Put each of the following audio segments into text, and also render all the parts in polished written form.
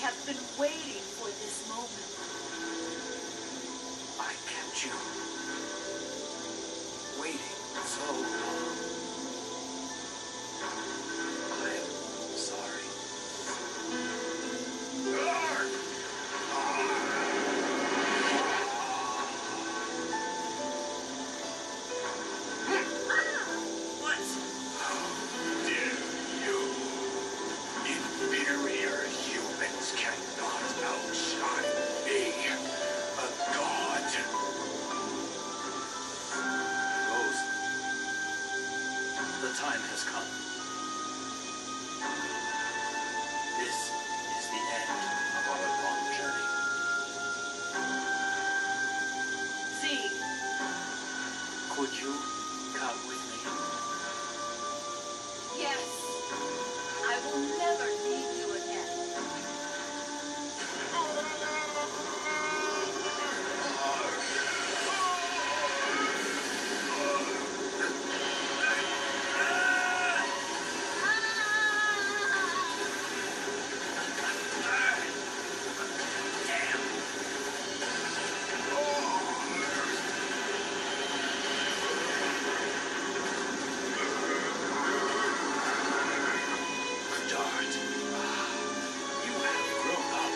have been waiting for this moment. I kept you waiting so long. I am sorry. What? How dare you? Inferior humans cannot outshine me, a god. Rose, the time has come. This is the end of our long journey. Z. Could you come with me? Yes. I will never leave you again. Dart, you have grown up.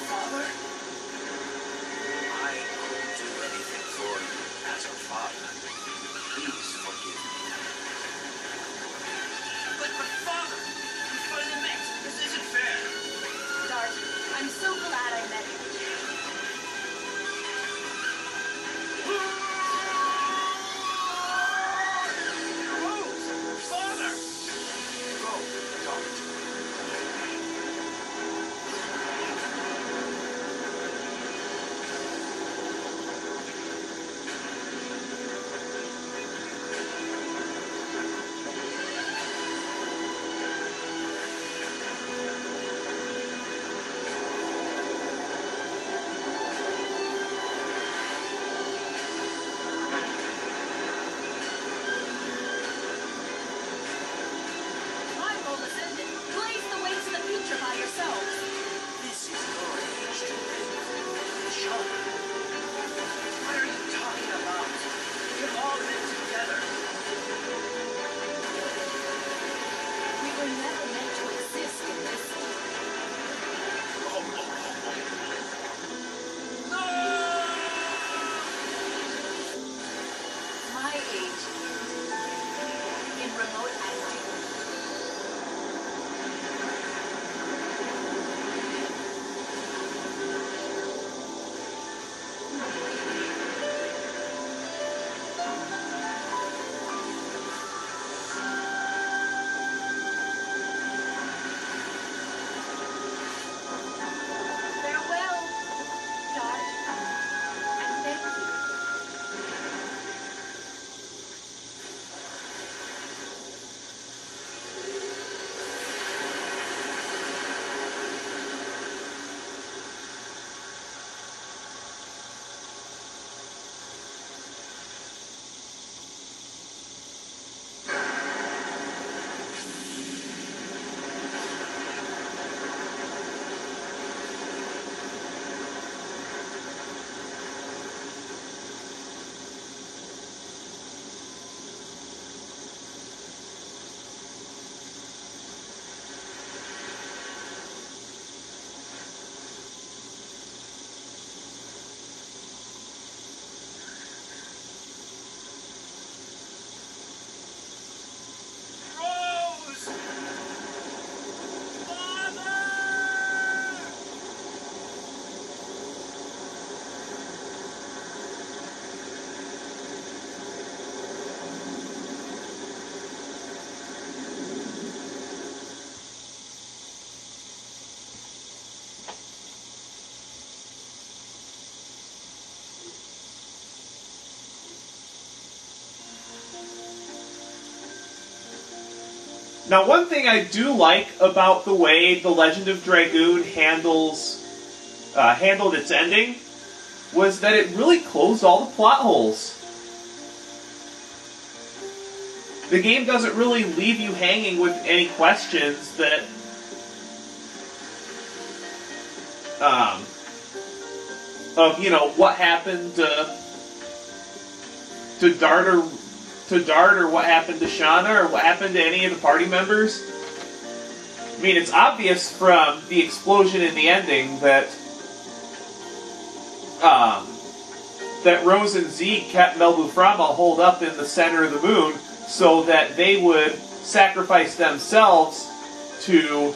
Father? I couldn't do anything for you as a father. Please forgive me. But Father, we finally met. This isn't fair. Dart, I'm so glad I met you. Rose! Father! Go, Dart. My role is ended. Blaze the way to the future by yourselves. This is your age to live. Show. What are you talking about? We've all been together. We were never meant to exist in this world. No! My age in remote Endiness. Farewell, Dart, and thank you. Rose! Father! Now, one thing I do like about the way The Legend of Dragoon handled its ending was that it really closed all the plot holes. The game doesn't really leave you hanging with any questions that you know, what happened to Dart or what happened to Shauna or what happened to any of the party members. I mean, it's obvious from the explosion in the ending that that Rose and Zeke kept Melbuframa holed up in the center of the moon so that they would sacrifice themselves to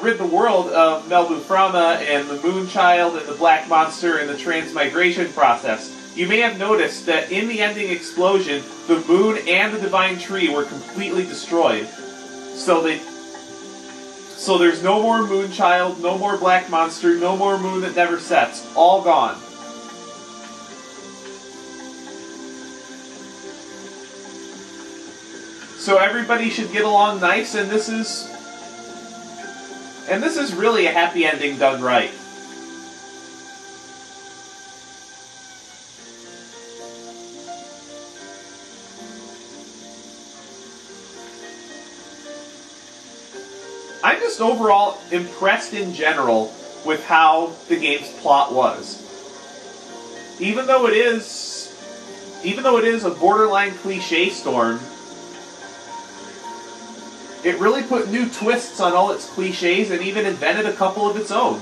rid the world of Melbuframa and the Moonchild and the Black Monster and the transmigration process. You may have noticed that in the ending explosion, the moon and the Divine Tree were completely destroyed. So there's no more Moonchild, no more Black Monster, no more Moon that never sets. All gone. So everybody should get along nice, and this is really a happy ending done right. I'm just overall impressed in general with how the game's plot was. Even though it is a borderline cliche storm, it really put new twists on all its cliches and even invented a couple of its own.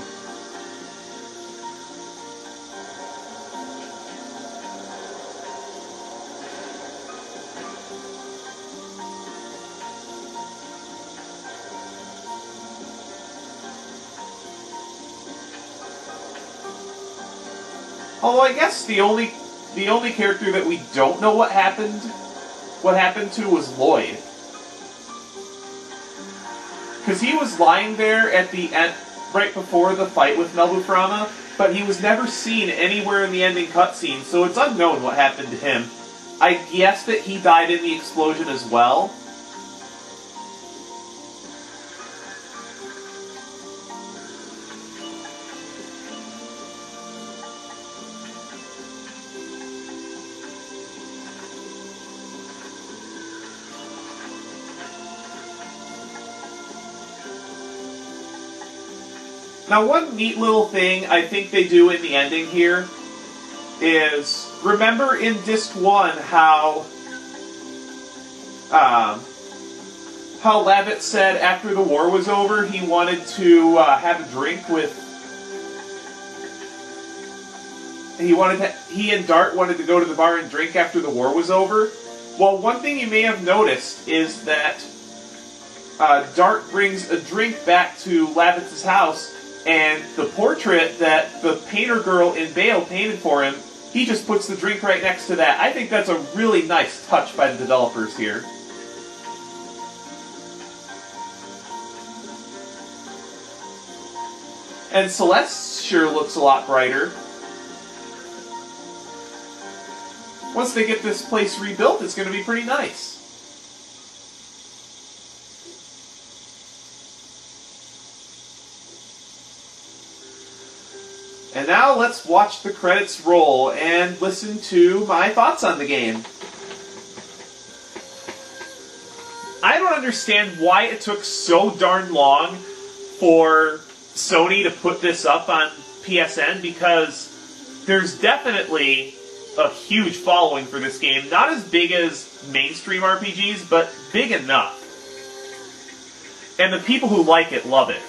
Although I guess the only character that we don't know what happened to was Lloyd. Because he was lying there at the end, right before the fight with Melbuframa, but he was never seen anywhere in the ending cutscene, so it's unknown what happened to him. I guess that he died in the explosion as well. Now, one neat little thing I think they do in the ending here is, remember in Disc 1 how Lavitt said after the war was over he wanted to have a drink with... He and Dart wanted to go to the bar and drink after the war was over? Well, one thing you may have noticed is that Dart brings a drink back to Lavitt's house, and the portrait that the painter girl in Bale painted for him, he just puts the drink right next to that. I think that's a really nice touch by the developers here. And Celeste sure looks a lot brighter. Once they get this place rebuilt, it's going to be pretty nice. And now let's watch the credits roll and listen to my thoughts on the game. I don't understand why it took so darn long for Sony to put this up on PSN, because there's definitely a huge following for this game. Not as big as mainstream RPGs, but big enough. And the people who like it love it.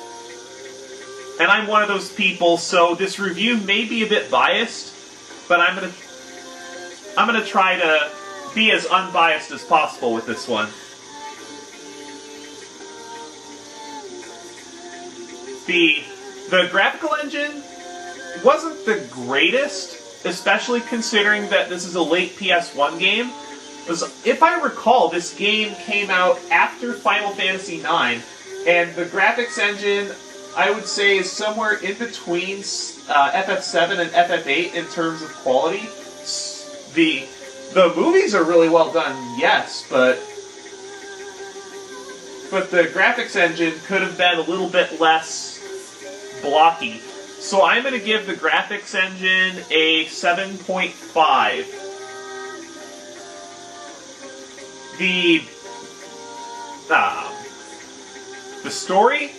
And I'm one of those people, so this review may be a bit biased, but I'm gonna try to be as unbiased as possible with this one. The graphical engine wasn't the greatest, especially considering that this is a late PS1 game. Because if I recall, this game came out after Final Fantasy IX, and the graphics engine, I would say, is somewhere in between FF7 and FF8 in terms of quality. The movies are really well done, yes, but the graphics engine could have been a little bit less blocky. So I'm going to give the graphics engine a 7.5. The story,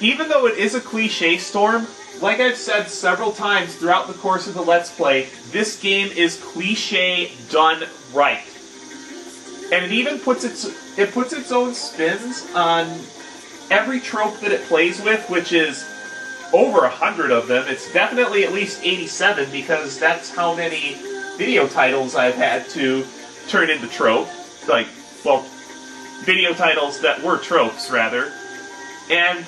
even though it is a cliche storm, like I've said several times throughout the course of the Let's Play, this game is cliche done right. And it even puts its own spins on every trope that it plays with, which is over 100 of them. It's definitely at least 87, because that's how many video titles I've had to turn into trope. Like, well, video titles that were tropes, rather. And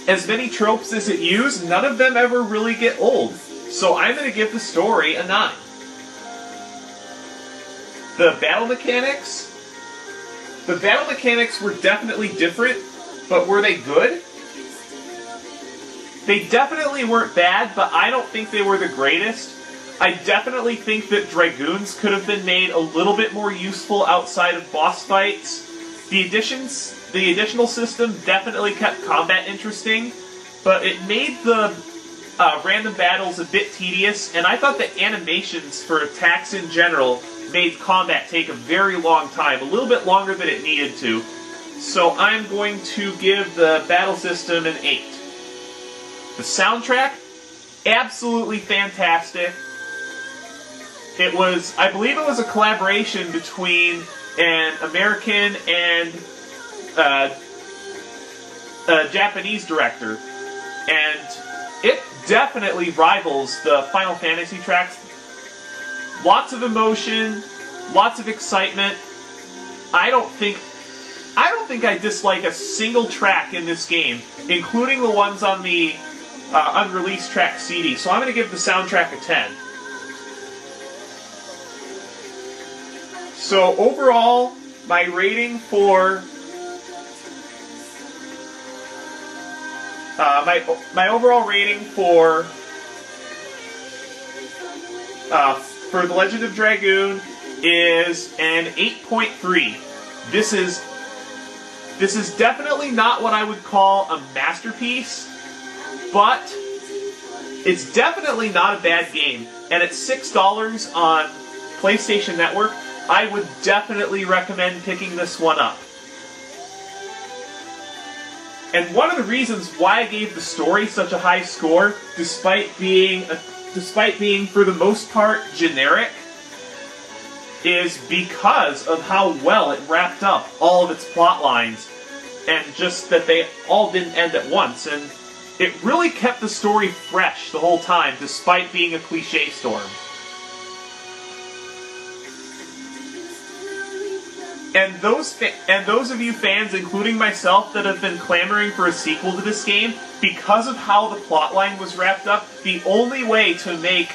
as many tropes as it used, none of them ever really get old. So I'm going to give the story a 9. The battle mechanics were definitely different, but were they good? They definitely weren't bad, but I don't think they were the greatest. I definitely think that Dragoons could have been made a little bit more useful outside of boss fights. The additional system definitely kept combat interesting, but it made the random battles a bit tedious, and I thought the animations for attacks in general made combat take a very long time, a little bit longer than it needed to. So I'm going to give the battle system an 8. The soundtrack, absolutely fantastic. I believe it was a collaboration between an American and a Japanese director, and it definitely rivals the Final Fantasy tracks. Lots of emotion, lots of excitement. I don't think I dislike a single track in this game, including the ones on the unreleased track CD. So I'm going to give the soundtrack a 10. So overall, my rating for my overall rating for The Legend of Dragoon is an 8.3. This is definitely not what I would call a masterpiece, but it's definitely not a bad game. And at $6 on PlayStation Network, I would definitely recommend picking this one up. And one of the reasons why I gave the story such a high score, despite being for the most part generic, is because of how well it wrapped up all of its plot lines, and just that they all didn't end at once, and it really kept the story fresh the whole time, despite being a cliche storm. And those of you fans, including myself, that have been clamoring for a sequel to this game, because of how the plotline was wrapped up, the only way to make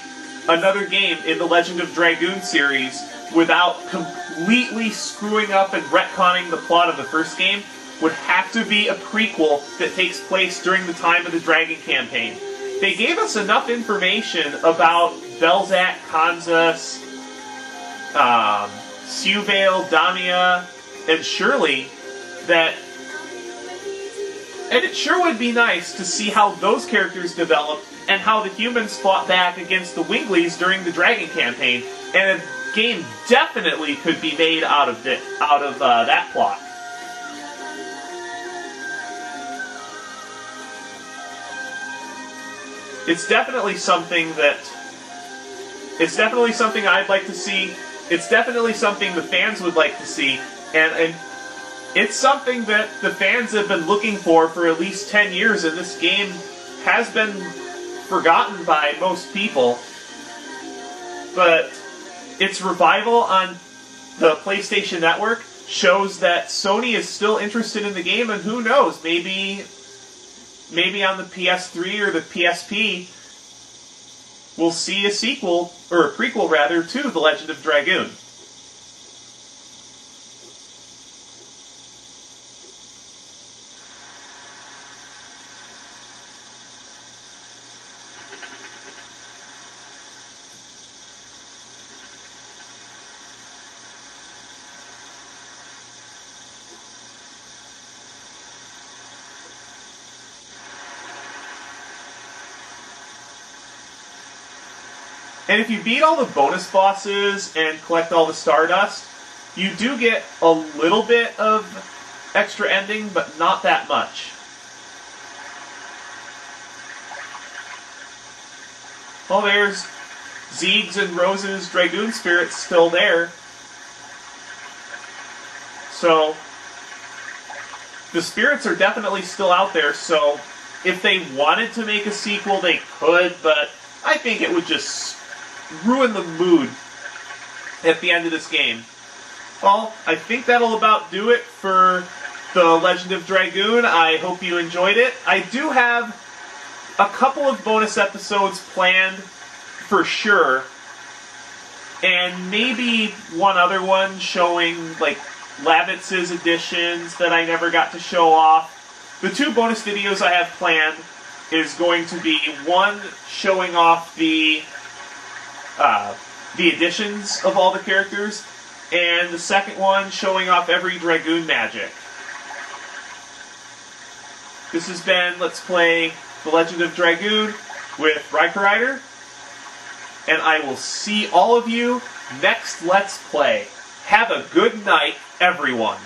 another game in the Legend of Dragoon series without completely screwing up and retconning the plot of the first game would have to be a prequel that takes place during the time of the Dragon campaign. They gave us enough information about Belzak, Kansas, Suvale, Damia, and Shirley and it sure would be nice to see how those characters developed and how the humans fought back against the Winglies during the Dragon campaign, and a game definitely could be made out of that plot. It's definitely something I'd like to see. It's definitely something the fans would like to see, and it's something that the fans have been looking for at least 10 years, and this game has been forgotten by most people. But its revival on the PlayStation Network shows that Sony is still interested in the game, and who knows, maybe on the PS3 or the PSP, we'll see a sequel, or a prequel rather, to The Legend of Dragoon. And if you beat all the bonus bosses and collect all the Stardust, you do get a little bit of extra ending, but not that much. Well, there's Zeeg's and Rose's Dragoon spirits still there. So, the spirits are definitely still out there, so if they wanted to make a sequel, they could, but I think it would just ruin the mood at the end of this game. Well, I think that'll about do it for The Legend of Dragoon. I hope you enjoyed it. I do have a couple of bonus episodes planned for sure, and maybe one other one showing, like, Labitz's editions that I never got to show off. The 2 bonus videos I have planned is going to be one showing off the editions of all the characters, and the second one showing off every Dragoon magic. This has been Let's Play The Legend of Dragoon with RaikouRider, and I will see all of you next Let's Play. Have a good night, everyone.